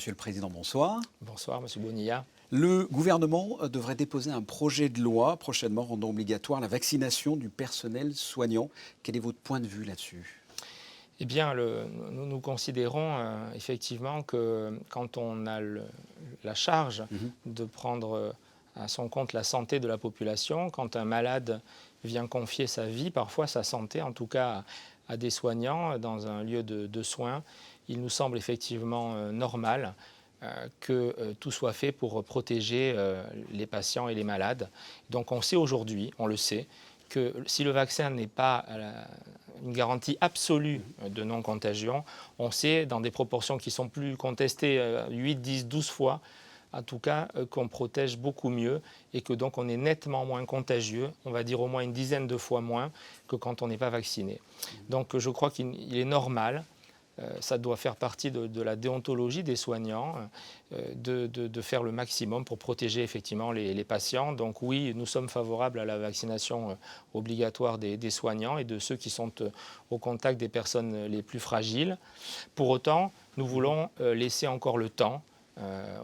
Monsieur le Président, bonsoir. Bonsoir, Monsieur Bonilla. Le gouvernement devrait déposer un projet de loi prochainement rendant obligatoire la vaccination du personnel soignant. Quel est votre point de vue là-dessus ? Eh bien, nous considérons effectivement que quand on a la charge de prendre à son compte la santé de la population, quand un malade vient confier sa vie, parfois sa santé en tout cas, à des soignants dans un lieu de soins, il nous semble effectivement normal que tout soit fait pour protéger les patients et les malades. Donc on sait aujourd'hui, on le sait, que si le vaccin n'est pas une garantie absolue de non-contagion, on sait dans des proportions qui sont plus contestées, 8, 10, 12 fois, en tout cas qu'on protège beaucoup mieux et que donc on est nettement moins contagieux, on va dire au moins une dizaine de fois moins que quand on n'est pas vacciné. Donc je crois qu'il est normal, ça doit faire partie de la déontologie des soignants, de faire le maximum pour protéger effectivement les patients. Donc oui, nous sommes favorables à la vaccination obligatoire des soignants et de ceux qui sont au contact des personnes les plus fragiles. Pour autant, nous voulons laisser encore le temps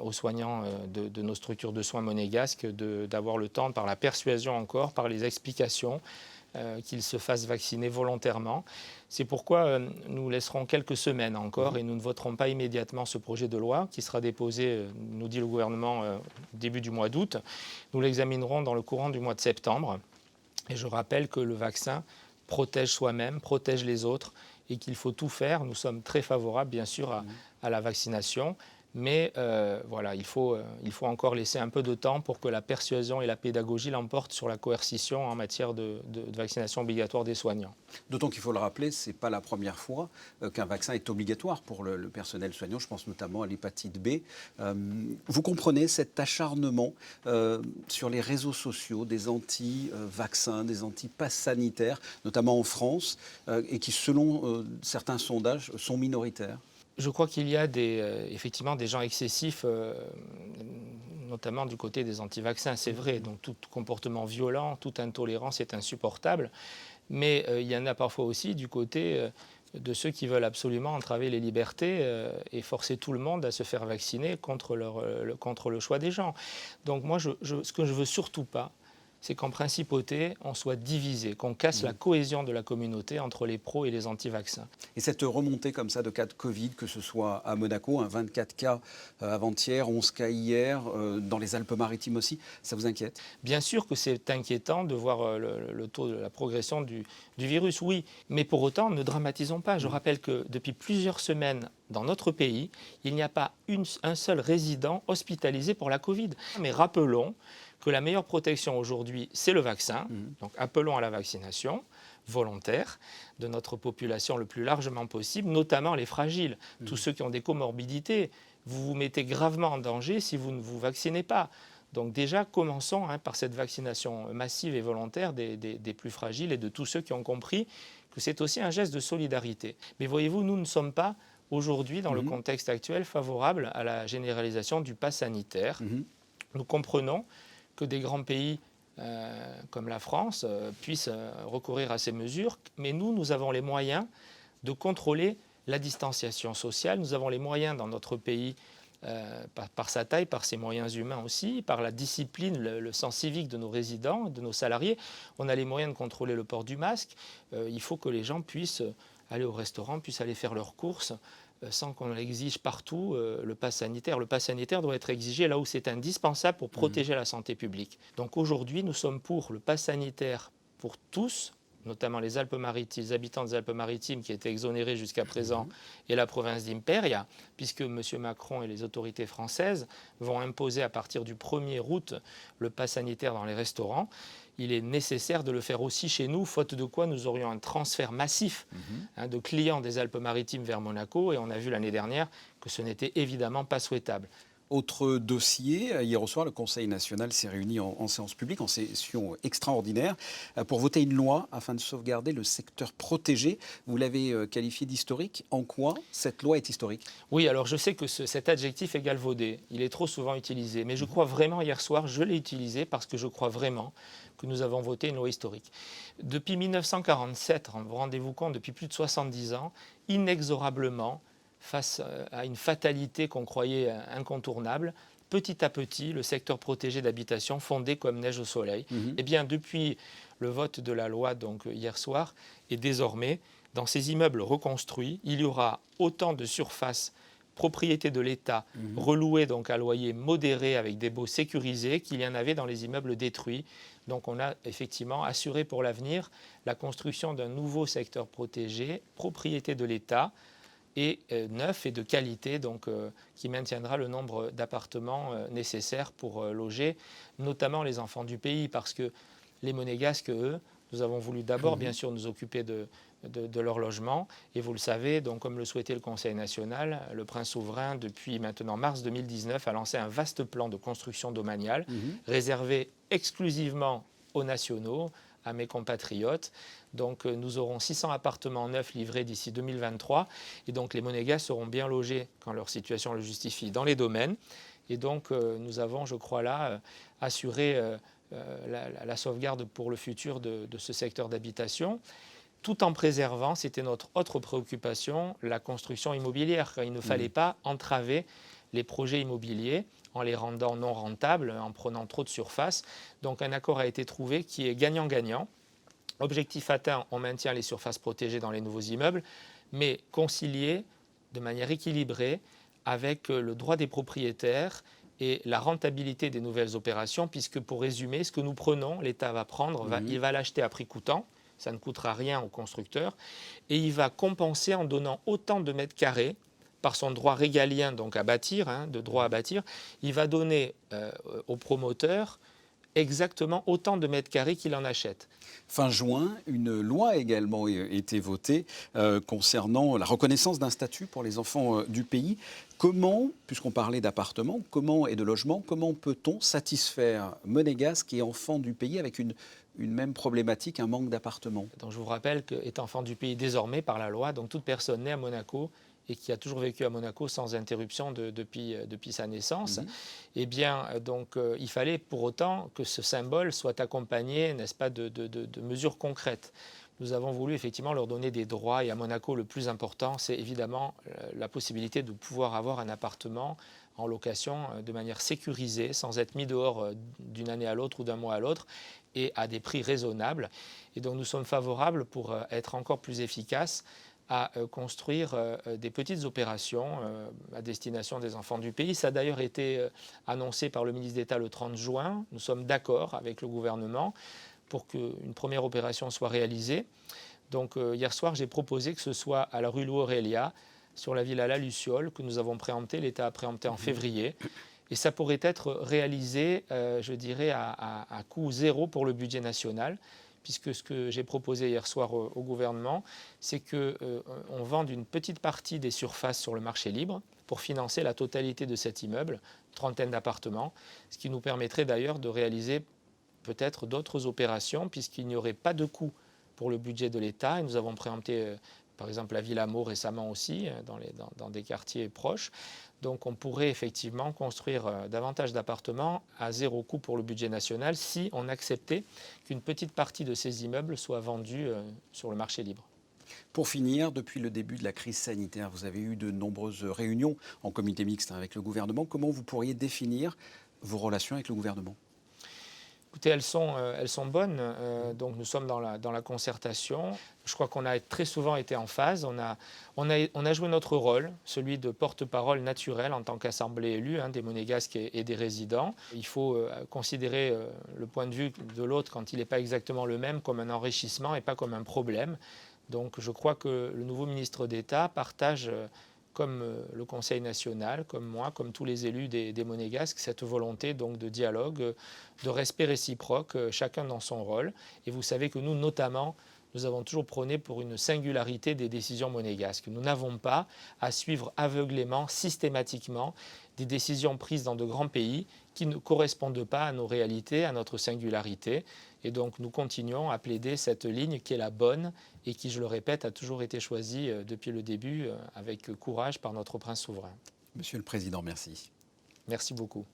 aux soignants de nos structures de soins monégasques d'avoir le temps, par la persuasion encore, par les explications, qu'ils se fassent vacciner volontairement. C'est pourquoi nous laisserons quelques semaines encore et nous ne voterons pas immédiatement ce projet de loi qui sera déposé, nous dit le gouvernement, début du mois d'août. Nous l'examinerons dans le courant du mois de septembre. Et je rappelle que le vaccin protège soi-même, protège les autres et qu'il faut tout faire. Nous sommes très favorables, bien sûr, à la vaccination. Mais voilà, il faut encore laisser un peu de temps pour que la persuasion et la pédagogie l'emportent sur la coercition en matière de vaccination obligatoire des soignants. D'autant qu'il faut le rappeler, ce n'est pas la première fois qu'un vaccin est obligatoire pour le personnel soignant. Je pense notamment à l'hépatite B. Vous comprenez cet acharnement sur les réseaux sociaux des anti-vaccins, des anti-passes sanitaires, notamment en France, et qui, selon certains sondages, sont minoritaires ? Je crois qu'il y a effectivement des gens excessifs, notamment du côté des anti-vaccins, c'est vrai. Donc tout comportement violent, toute intolérance est insupportable. Mais il y en a parfois aussi du côté de ceux qui veulent absolument entraver les libertés et forcer tout le monde à se faire vacciner contre le choix des gens. Donc moi, ce que je ne veux surtout pas, c'est qu'en principauté, on soit divisé, qu'on casse la cohésion de la communauté entre les pros et les anti-vaccins. Et cette remontée comme ça de cas de Covid, que ce soit à Monaco, 24 cas avant-hier, 11 cas hier, dans les Alpes-Maritimes aussi, ça vous inquiète ? Bien sûr que c'est inquiétant de voir le taux de la progression du virus, oui. Mais pour autant, ne dramatisons pas. Je rappelle que depuis plusieurs semaines, dans notre pays, il n'y a pas un seul résident hospitalisé pour la Covid. Mais rappelons que la meilleure protection aujourd'hui, c'est le vaccin. Donc appelons à la vaccination volontaire de notre population le plus largement possible, notamment les fragiles, tous ceux qui ont des comorbidités. Vous vous mettez gravement en danger si vous ne vous vaccinez pas. Donc déjà, commençons par cette vaccination massive et volontaire des plus fragiles et de tous ceux qui ont compris que c'est aussi un geste de solidarité. Mais voyez-vous, nous ne sommes pas aujourd'hui, dans le contexte actuel, favorables à la généralisation du pass sanitaire. Nous comprenons que des grands pays comme la France puissent recourir à ces mesures, mais nous avons les moyens de contrôler la distanciation sociale. Nous avons les moyens dans notre pays, par sa taille, par ses moyens humains aussi, par la discipline, le sens civique de nos résidents, de nos salariés. On a les moyens de contrôler le port du masque. Il faut que les gens puissent aller au restaurant, puissent aller faire leurs courses, sans qu'on l'exige partout, le pass sanitaire. Le pass sanitaire doit être exigé là où c'est indispensable pour protéger la santé publique. Donc aujourd'hui, nous sommes pour le pass sanitaire pour tous, notamment les Alpes-Maritimes, les habitants des Alpes-Maritimes qui étaient exonérés jusqu'à présent, et la province d'Imperia, puisque M. Macron et les autorités françaises vont imposer à partir du 1er août le pass sanitaire dans les restaurants. Il est nécessaire de le faire aussi chez nous, faute de quoi nous aurions un transfert massif de clients des Alpes-Maritimes vers Monaco, et on a vu l'année dernière que ce n'était évidemment pas souhaitable. Autre dossier, hier soir, le Conseil national s'est réuni en séance publique, en session extraordinaire, pour voter une loi afin de sauvegarder le secteur protégé. Vous l'avez qualifié d'historique. En quoi cette loi est historique ? Oui, alors je sais que cet adjectif est galvaudé. Il est trop souvent utilisé. Mais je crois vraiment, hier soir, je l'ai utilisé parce que je crois vraiment que nous avons voté une loi historique. Depuis 1947, rendez-vous compte, depuis plus de 70 ans, inexorablement, face à une fatalité qu'on croyait incontournable, petit à petit, le secteur protégé d'habitation fondait comme neige au soleil. Eh bien, depuis le vote de la loi donc, hier soir, et désormais, dans ces immeubles reconstruits, il y aura autant de surfaces propriété de l'État, relouées donc à loyer modéré avec des baux sécurisés qu'il y en avait dans les immeubles détruits. Donc on a effectivement assuré pour l'avenir la construction d'un nouveau secteur protégé, propriété de l'État, et neuf et de qualité, donc, qui maintiendra le nombre d'appartements nécessaires pour loger, notamment les enfants du pays, parce que les Monégasques, eux, nous avons voulu d'abord, bien sûr, nous occuper de leur logement. Et vous le savez, donc, comme le souhaitait le Conseil national, le prince souverain, depuis maintenant mars 2019, a lancé un vaste plan de construction domaniale, réservé exclusivement aux nationaux, à mes compatriotes. Donc nous aurons 600 appartements neufs livrés d'ici 2023. Et donc les Monégasques seront bien logés quand leur situation le justifie dans les domaines. Et donc nous avons, je crois là, assuré la sauvegarde pour le futur de ce secteur d'habitation, tout en préservant, c'était notre autre préoccupation, la construction immobilière. Il ne fallait pas entraver les projets immobiliers en les rendant non rentables, en prenant trop de surface. Donc un accord a été trouvé qui est gagnant-gagnant. Objectif atteint, on maintient les surfaces protégées dans les nouveaux immeubles, mais concilié de manière équilibrée avec le droit des propriétaires et la rentabilité des nouvelles opérations, puisque pour résumer, ce que nous prenons, l'État va prendre, il va l'acheter à prix coûtant, ça ne coûtera rien au constructeur, et il va compenser en donnant autant de mètres carrés par son droit régalien donc à bâtir, de droit à bâtir, il va donner au promoteur exactement autant de mètres carrés qu'il en achète. Fin juin, une loi a également été votée concernant la reconnaissance d'un statut pour les enfants du pays. Comment, puisqu'on parlait d'appartements et de logements, comment peut-on satisfaire monégasques et enfants du pays avec une même problématique, un manque d'appartements? Donc je vous rappelle qu'est enfant du pays désormais par la loi, donc toute personne née à Monaco et qui a toujours vécu à Monaco sans interruption depuis sa naissance, eh bien, donc, il fallait pour autant que ce symbole soit accompagné, n'est-ce pas, de mesures concrètes. Nous avons voulu effectivement leur donner des droits, et à Monaco, le plus important, c'est évidemment la possibilité de pouvoir avoir un appartement en location de manière sécurisée, sans être mis dehors d'une année à l'autre ou d'un mois à l'autre, et à des prix raisonnables. Et donc nous sommes favorables, pour être encore plus efficaces, à construire des petites opérations à destination des enfants du pays. Ça a d'ailleurs été annoncé par le ministre d'État le 30 juin. Nous sommes d'accord avec le gouvernement pour qu'une première opération soit réalisée. Donc hier soir, j'ai proposé que ce soit à la rue Louis-Aurélia, sur la villa La Luciole, que nous avons préempté, l'État a préempté en février. Et ça pourrait être réalisé, je dirais, à coût zéro pour le budget national, puisque ce que j'ai proposé hier soir au gouvernement, c'est qu'on vende une petite partie des surfaces sur le marché libre pour financer la totalité de cet immeuble, une trentaine d'appartements, ce qui nous permettrait d'ailleurs de réaliser peut-être d'autres opérations, puisqu'il n'y aurait pas de coût pour le budget de l'État. Et nous avons préempté, par exemple, la Ville Hameau récemment aussi, dans des quartiers proches. Donc on pourrait effectivement construire davantage d'appartements à zéro coût pour le budget national si on acceptait qu'une petite partie de ces immeubles soit vendue sur le marché libre. Pour finir, depuis le début de la crise sanitaire, vous avez eu de nombreuses réunions en comité mixte avec le gouvernement. Comment vous pourriez définir vos relations avec le gouvernement ? Écoutez, elles sont bonnes. Donc nous sommes dans la concertation. Je crois qu'on a très souvent été en phase. On a joué notre rôle, celui de porte-parole naturel en tant qu'assemblée élue des Monégasques et des résidents. Il faut considérer le point de vue de l'autre quand il n'est pas exactement le même comme un enrichissement et pas comme un problème. Donc je crois que le nouveau ministre d'État partage, comme le Conseil national, comme moi, comme tous les élus des Monégasques, cette volonté donc de dialogue, de respect réciproque, chacun dans son rôle. Et vous savez que nous, notamment, nous avons toujours prôné pour une singularité des décisions monégasques. Nous n'avons pas à suivre aveuglément, systématiquement, des décisions prises dans de grands pays qui ne correspondent pas à nos réalités, à notre singularité. Et donc nous continuons à plaider cette ligne qui est la bonne et qui, je le répète, a toujours été choisie depuis le début avec courage par notre prince souverain. Monsieur le Président, merci. Merci beaucoup.